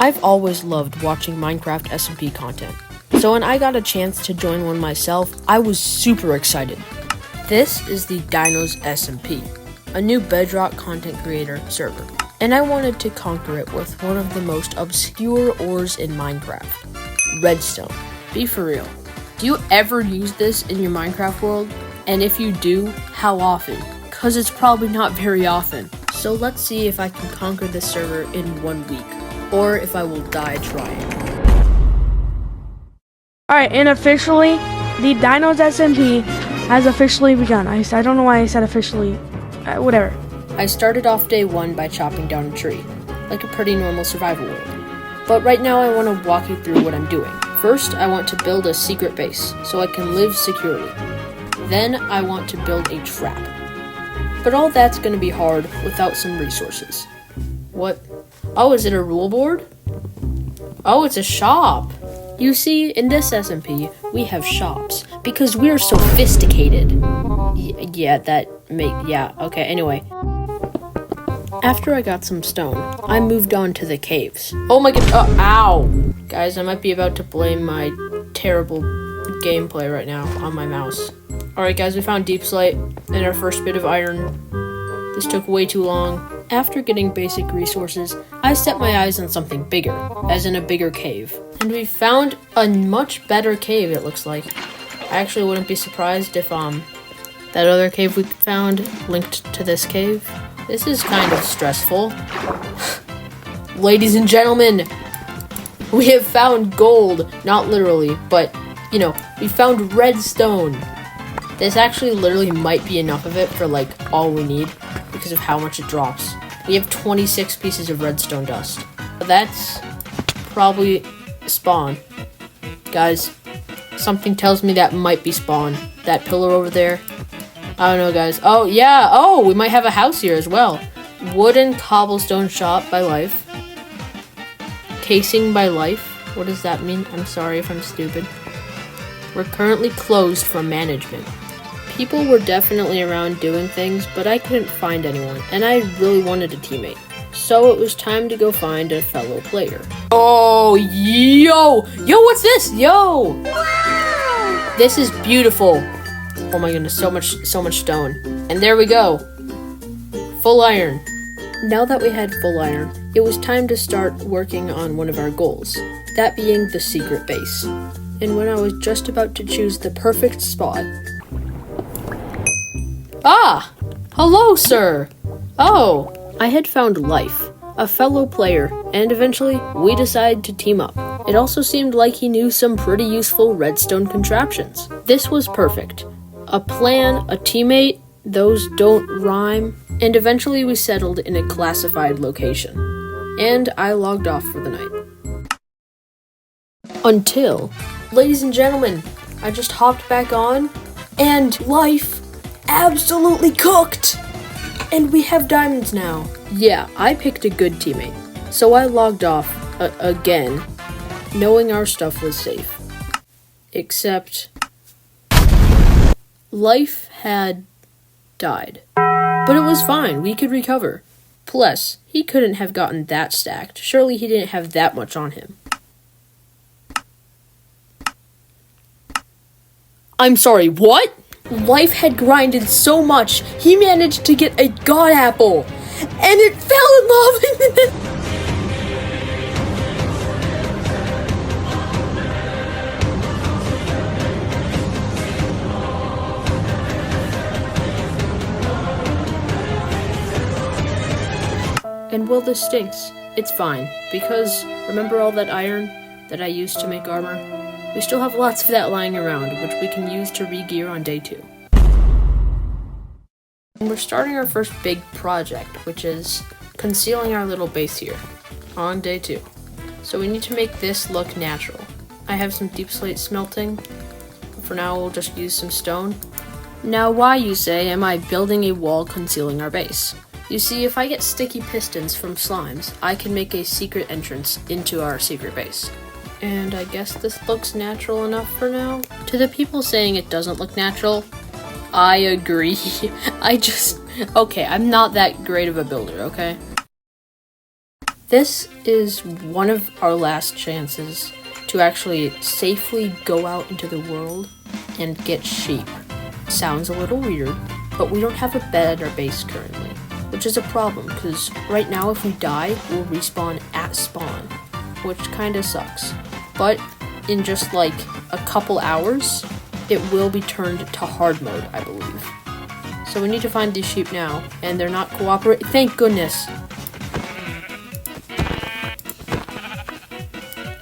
I've always loved watching Minecraft SMP content, so when I got a chance to join one myself, I was super excited. This is the Dinos SMP, a new Bedrock content creator server, and I wanted to conquer it with one of the most obscure ores in Minecraft, Redstone. Be for real, do you ever use this in your Minecraft world? And if you do, how often? Cause it's probably not very often. So let's see if I can conquer this server in 1 week, or if I will die trying. Alright, and officially, the Dinos SMP has officially begun. I don't know why I said officially. Whatever. I started off day 1 by chopping down a tree, like a pretty normal survival world. But right now I want to walk you through what I'm doing. First, I want to build a secret base, so I can live securely. Then, I want to build a trap. But all that's going to be hard without some resources. What? Oh, is it a rule board? Oh, it's a shop. You see, in this SMP, we have shops, because we're sophisticated. Okay, anyway. After I got some stone, I moved on to the caves. Oh my god, ow! Guys, I might be about to blame my terrible gameplay right now on my mouse. Alright guys, we found deep slate and our first bit of iron. This took way too long. After getting basic resources, I set my eyes on something bigger, as in a bigger cave. And we found a much better cave, it looks like. I actually wouldn't be surprised if that other cave we found linked to this cave. This is kind of stressful. Ladies and gentlemen, we have found gold. Not literally, but, you know, we found redstone. This actually literally might be enough of it for, like, all we need because of how much it drops. We have 26 pieces of redstone dust. That's probably spawn. Guys, something tells me that might be spawn. That pillar over there. I don't know, guys. Oh, yeah. Oh, we might have a house here as well. Wooden cobblestone shop by Life. Casing by Life. What does that mean? I'm sorry if I'm stupid. We're currently closed from management. People were definitely around doing things, but I couldn't find anyone, and I really wanted a teammate. So it was time to go find a fellow player. Oh, yo! Yo, what's this? Yo! Wow! This is beautiful. Oh my goodness, so much stone. And there we go. Full iron. Now that we had full iron, it was time to start working on one of our goals, that being the secret base. And when I was just about to choose the perfect spot... Ah! Hello, sir! Oh, I had found Life, a fellow player, and eventually we decided to team up. It also seemed like he knew some pretty useful redstone contraptions. This was perfect. A plan, a teammate, those don't rhyme, and eventually we settled in a classified location. And I logged off for the night. Until, ladies and gentlemen, I just hopped back on, and Life absolutely cooked! And we have diamonds now. Yeah, I picked a good teammate, so I logged off again, knowing our stuff was safe. Except... Life had died. But it was fine, we could recover. Plus, he couldn't have gotten that stacked. Surely he didn't have that much on him. I'm sorry, what? Life had grinded so much, he managed to get a god apple. And it fell in love. And well, this stinks. It's fine, because remember all that iron that I used to make armor? We still have lots of that lying around, which we can use to re-gear on day 2. And we're starting our first big project, which is concealing our little base here, on day 2. So we need to make this look natural. I have some deep slate smelting. For now, we'll just use some stone. Now why, you say, am I building a wall concealing our base? You see, if I get sticky pistons from slimes, I can make a secret entrance into our secret base. And I guess this looks natural enough for now. To the people saying it doesn't look natural, I agree. Okay, I'm not that great of a builder, okay? This is one of our last chances to actually safely go out into the world and get sheep. Sounds a little weird, but we don't have a bed at our base currently, which is a problem because right now if we die, we'll respawn at spawn, which kinda sucks. But in just like a couple hours, it will be turned to hard mode, I believe. So we need to find these sheep now, and they're not cooperating. Thank goodness.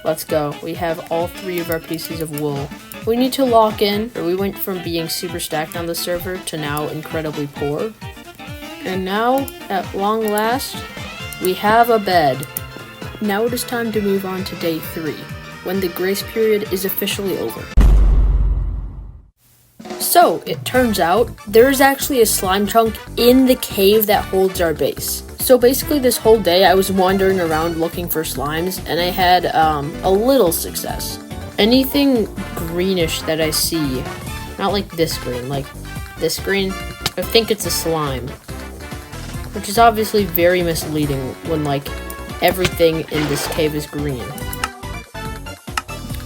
Let's go. We have all 3 of our pieces of wool. We need to lock in, or we went from being super stacked on the server to now incredibly poor. And now, at long last, we have a bed. Now it is time to move on to day 3, when the grace period is officially over. So, it turns out, there is actually a slime chunk in the cave that holds our base. So basically this whole day I was wandering around looking for slimes, and I had a little success. Anything greenish that I see, not like this green, like this green, I think it's a slime. Which is obviously very misleading when like everything in this cave is green.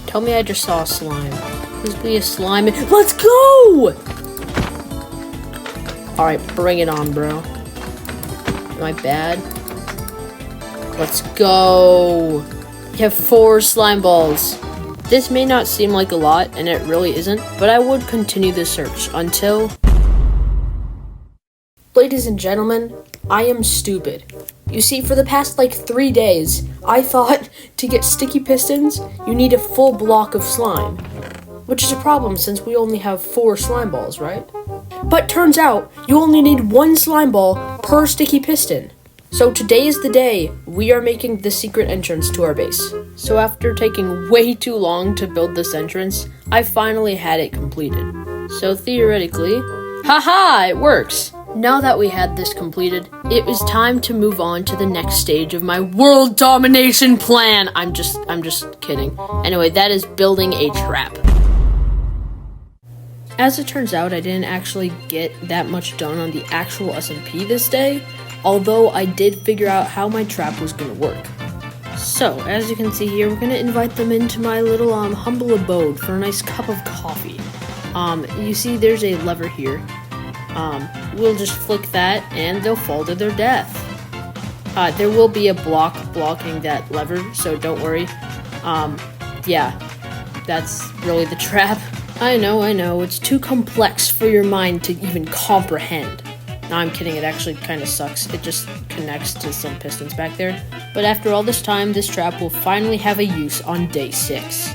Tell me I just saw a slime. Please be a slime and let's go! Alright, bring it on, bro. Am I bad? Let's go! We have 4 slime balls. This may not seem like a lot, and it really isn't, but I would continue the search until... Ladies and gentlemen, I am stupid. You see, for the past like 3 days, I thought to get sticky pistons, you need a full block of slime. Which is a problem since we only have 4 slime balls, right? But turns out, you only need 1 slime ball per sticky piston. So today is the day we are making the secret entrance to our base. So after taking way too long to build this entrance, I finally had it completed. So theoretically, haha, it works! Now that we had this completed, it was time to move on to the next stage of my world domination plan! I'm just kidding. Anyway, that is building a trap. As it turns out, I didn't actually get that much done on the actual SMP this day, although I did figure out how my trap was going to work. So, as you can see here, we're going to invite them into my little humble abode for a nice cup of coffee. You see there's a lever here. We'll just flick that and they'll fall to their death. There will be a block blocking that lever, so don't worry. Yeah, that's really the trap. I know, it's too complex for your mind to even comprehend. No, I'm kidding, it actually kind of sucks. It just connects to some pistons back there. But after all this time, this trap will finally have a use on day 6.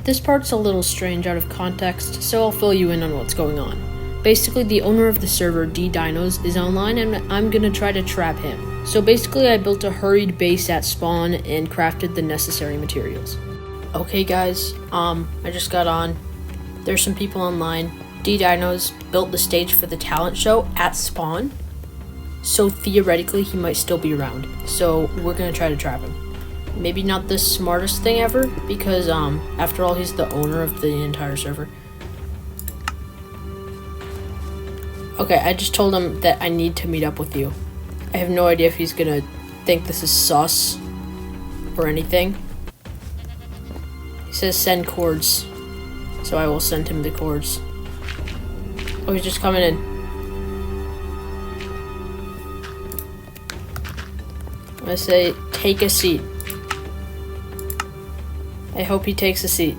This part's a little strange out of context, so I'll fill you in on what's going on. Basically, the owner of the server, D-Dinos, is online and I'm gonna try to trap him. So basically, I built a hurried base at spawn and crafted the necessary materials. Okay guys, I just got on. There's some people online. D-Dinos built the stage for the talent show at spawn. So theoretically, he might still be around. So we're gonna try to trap him. Maybe not the smartest thing ever, because after all, he's the owner of the entire server. Okay, I just told him that I need to meet up with you. I have no idea if he's gonna think this is sus or anything. He says send cords, so I will send him the cords. Oh, he's just coming in. I say, take a seat. I hope he takes a seat.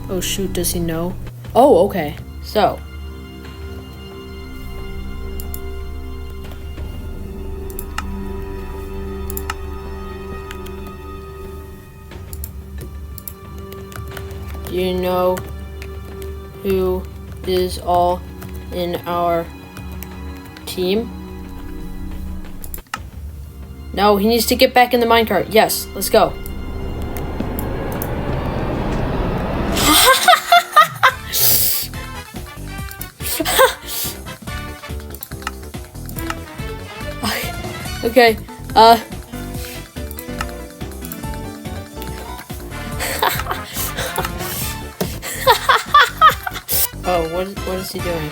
Oh shoot, does he know? Oh, okay. So. Do you know who is all in our team? No, he needs to get back in the minecart. Yes, let's go. Okay, Oh, what is he doing?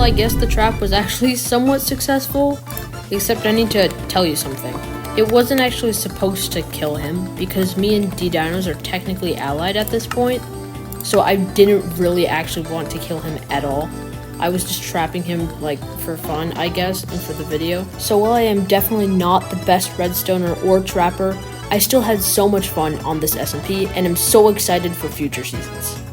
I guess the trap was actually somewhat successful, except I need to tell you something. It wasn't actually supposed to kill him, because me and D-Dinos are technically allied at this point, so I didn't really actually want to kill him at all. I was just trapping him, like, for fun, I guess, and for the video. So while I am definitely not the best redstoner or trapper, I still had so much fun on this SMP, and I'm so excited for future seasons.